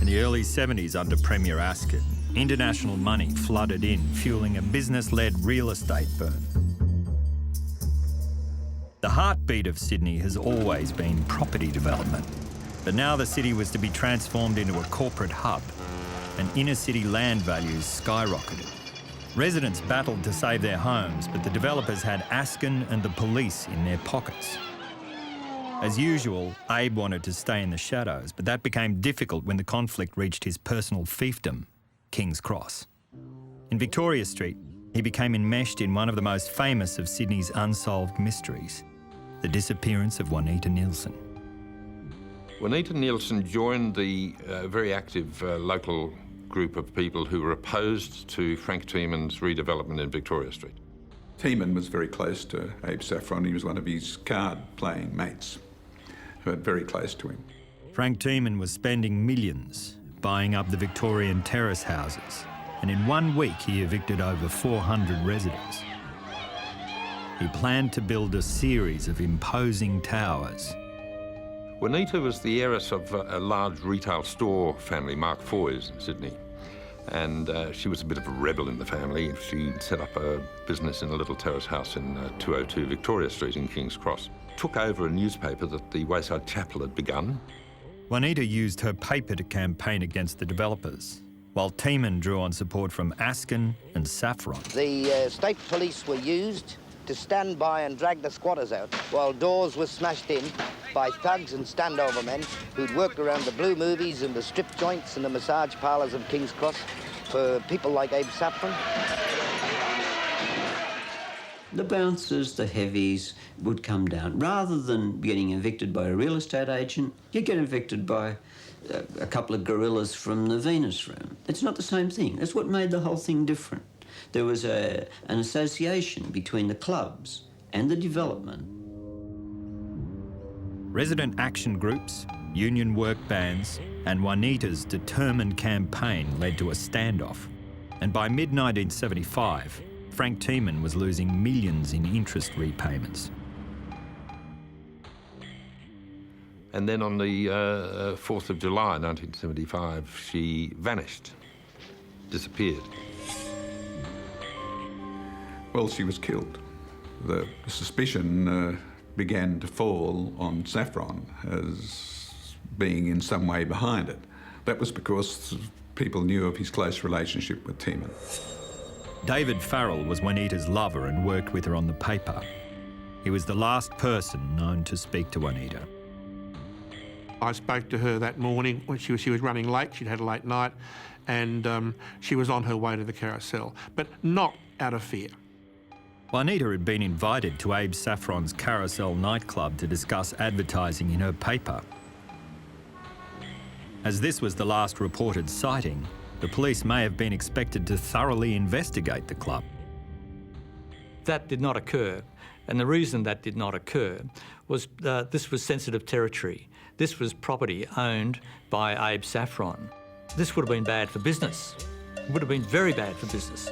In the early 70s, under Premier Askin, international money flooded in, fueling a business-led real estate boom. The heartbeat of Sydney has always been property development, but now the city was to be transformed into a corporate hub, and inner-city land values skyrocketed. Residents battled to save their homes, but the developers had Askin and the police in their pockets. As usual, Abe wanted to stay in the shadows, but that became difficult when the conflict reached his personal fiefdom, King's Cross. In Victoria Street, he became enmeshed in one of the most famous of Sydney's unsolved mysteries, the disappearance of Juanita Neilsen. Juanita Neilsen joined the very active local group of people who were opposed to Frank Theeman's redevelopment in Victoria Street. Theeman was very close to Abe Saffron. He was one of his card-playing mates who were very close to him. Frank Theeman was spending millions buying up the Victorian terrace houses, and in 1 week he evicted over 400 residents. He planned to build a series of imposing towers. Juanita was the heiress of a large retail store family, Mark Foy's, in Sydney. And she was a bit of a rebel in the family. She set up a business in a little terrace house in 202 Victoria Street in King's Cross. Took over a newspaper that the Wayside Chapel had begun. Juanita used her paper to campaign against the developers, while Theeman drew on support from Askin and Saffron. The state police were used to stand by and drag the squatters out, while doors were smashed in by thugs and standover men who'd worked around the blue movies and the strip joints and the massage parlours of King's Cross for people like Abe Saffron. The bouncers, the heavies, would come down. Rather than getting evicted by a real estate agent, you get evicted by a couple of gorillas from the Venus Room. It's not the same thing. That's what made the whole thing different. There was an association between the clubs and the development. Resident action groups, union work bands, and Juanita's determined campaign led to a standoff. And by mid-1975, Frank Theeman was losing millions in interest repayments. And then on the 4th of July 1975, she vanished, disappeared. Well, she was killed. The suspicion began to fall on Saffron as being in some way behind it. That was because people knew of his close relationship with Theeman. David Farrell was Juanita's lover and worked with her on the paper. He was the last person known to speak to Juanita. I spoke to her that morning when she was running late. She'd had a late night, and she was on her way to the carousel, but not out of fear. Juanita had been invited to Abe Saffron's Carousel nightclub to discuss advertising in her paper. As this was the last reported sighting, the police may have been expected to thoroughly investigate the club. That did not occur, and the reason that did not occur was this was sensitive territory. This was property owned by Abe Saffron. This would have been bad for business. It would have been very bad for business.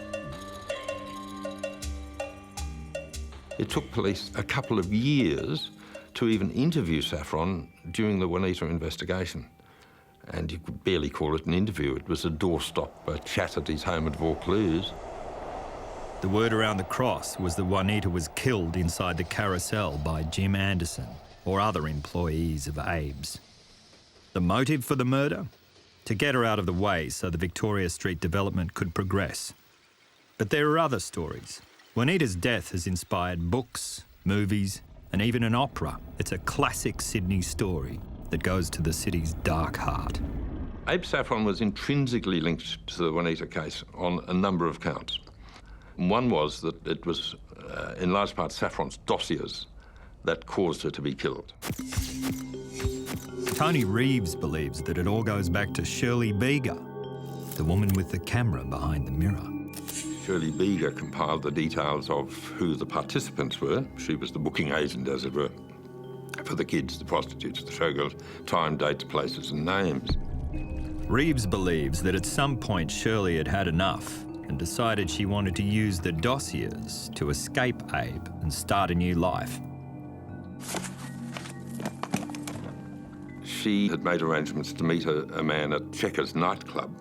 It took police a couple of years to even interview Saffron during the Juanita investigation. And you could barely call it an interview. It was a doorstop, a chat at his home at Vaucluse. The word around the cross was that Juanita was killed inside the carousel by Jim Anderson or other employees of Abe's. The motive for the murder? To get her out of the way so the Victoria Street development could progress. But there are other stories. Juanita's death has inspired books, movies, and even an opera. It's a classic Sydney story that goes to the city's dark heart. Abe Saffron was intrinsically linked to the Juanita case on a number of counts. One was that it was, in large part, Saffron's dossiers that caused her to be killed. Tony Reeves believes that it all goes back to Shirley Beeger, the woman with the camera behind the mirror. Shirley Beeger compiled the details of who the participants were. She was the booking agent, as it were, for the kids, the prostitutes, the showgirls, time, dates, places and names. Reeves believes that at some point Shirley had had enough and decided she wanted to use the dossiers to escape Abe and start a new life. she had made arrangements to meet a man at Checkers nightclub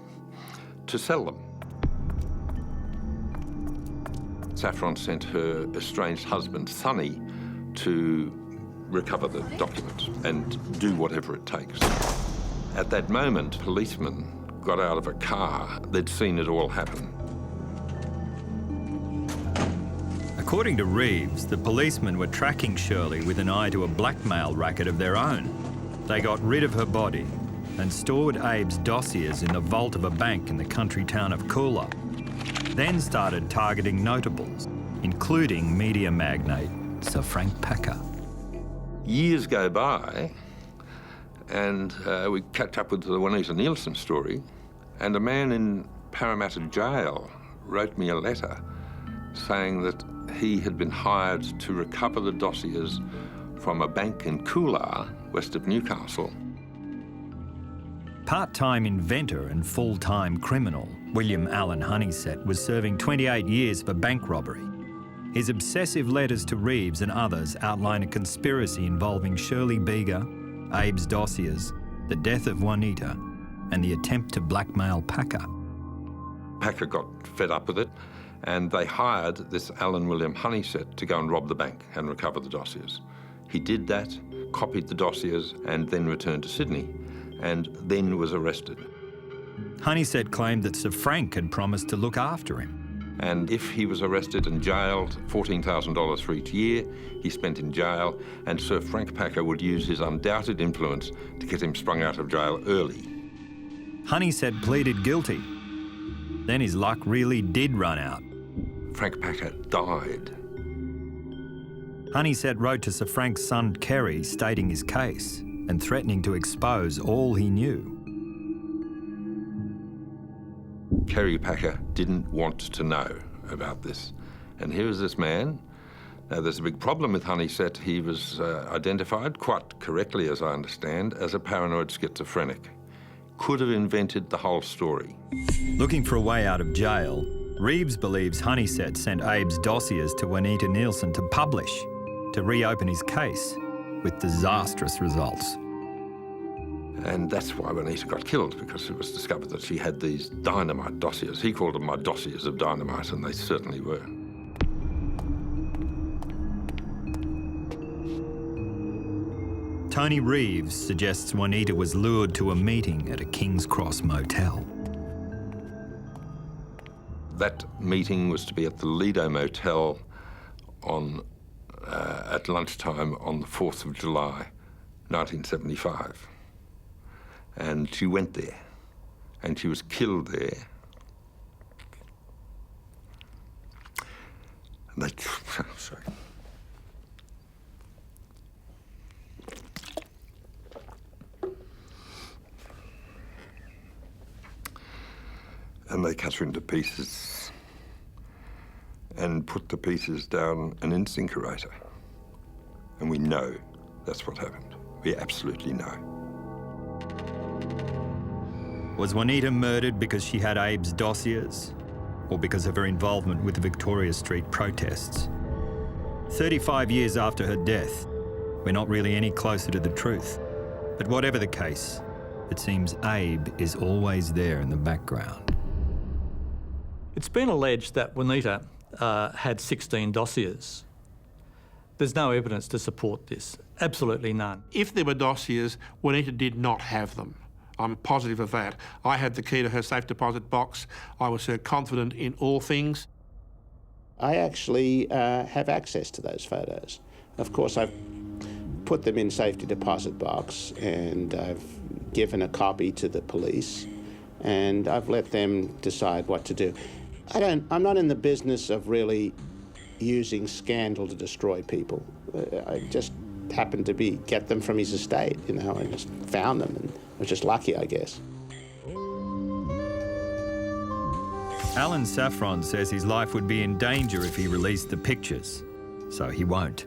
to sell them. Saffron sent her estranged husband, Sonny, to recover the documents and do whatever it takes. At that moment, policemen got out of a car. They'd seen it all happen. According to Reeves, the policemen were tracking Shirley with an eye to a blackmail racket of their own. They got rid of her body and stored Abe's dossiers in the vault of a bank in the country town of Coolah. Then started targeting notables, including media magnate Sir Frank Packer. Years go by, and we catch up with the Juanita Neilsen story, and a man in Parramatta jail wrote me a letter saying that he had been hired to recover the dossiers from a bank in Coolah, west of Newcastle. Part-time inventor and full-time criminal William Allen Honeysett was serving 28 years for bank robbery. His obsessive letters to Reeves and others outline a conspiracy involving Shirley Beeger, Abe's dossiers, the death of Juanita, and the attempt to blackmail Packer. Packer got fed up with it, and they hired this Alan William Honeysett to go and rob the bank and recover the dossiers. He did that, copied the dossiers, and then returned to Sydney, and then was arrested. Honeysett claimed that Sir Frank had promised to look after him. And if he was arrested and jailed, $14,000 for each year he spent in jail, and Sir Frank Packer would use his undoubted influence to get him sprung out of jail early. Honeysett pleaded guilty. Then his luck really did run out. Frank Packer died. Honeysett wrote to Sir Frank's son Kerry stating his case and threatening to expose all he knew. Kerry Packer didn't want to know about this. And here was this man. Now, there's a big problem with Honeysett. He was identified, quite correctly as I understand, as a paranoid schizophrenic. Could have invented the whole story. Looking for a way out of jail, Reeves believes Honeysett sent Abe's dossiers to Juanita Neilsen to publish, to reopen his case, with disastrous results. And that's why Juanita got killed, because it was discovered that she had these dynamite dossiers. He called them my dossiers of dynamite, and they certainly were. Tony Reeves suggests Juanita was lured to a meeting at a King's Cross motel. That meeting was to be at the Lido Motel at lunchtime on the 4th of July, 1975. And she went there, and she was killed there. And they, sorry. And they cut her into pieces and put the pieces down an incinerator. And we know that's what happened. We absolutely know. Was Juanita murdered because she had Abe's dossiers, or because of her involvement with the Victoria Street protests? 35 years after her death, we're not really any closer to the truth. But whatever the case, it seems Abe is always there in the background. It's been alleged that Juanita had 16 dossiers. There's no evidence to support this, absolutely none. If there were dossiers, Juanita did not have them. I'm positive of that. I had the key to her safe deposit box. I was her confidant in all things. I actually have access to those photos. Of course, I've put them in safety deposit box, and I've given a copy to the police, and I've let them decide what to do. I'm not in the business of really using scandal to destroy people. I just happened to get them from his estate, you know. I just found them, and I was just lucky, I guess. Alan Saffron says his life would be in danger if he released the pictures, so he won't.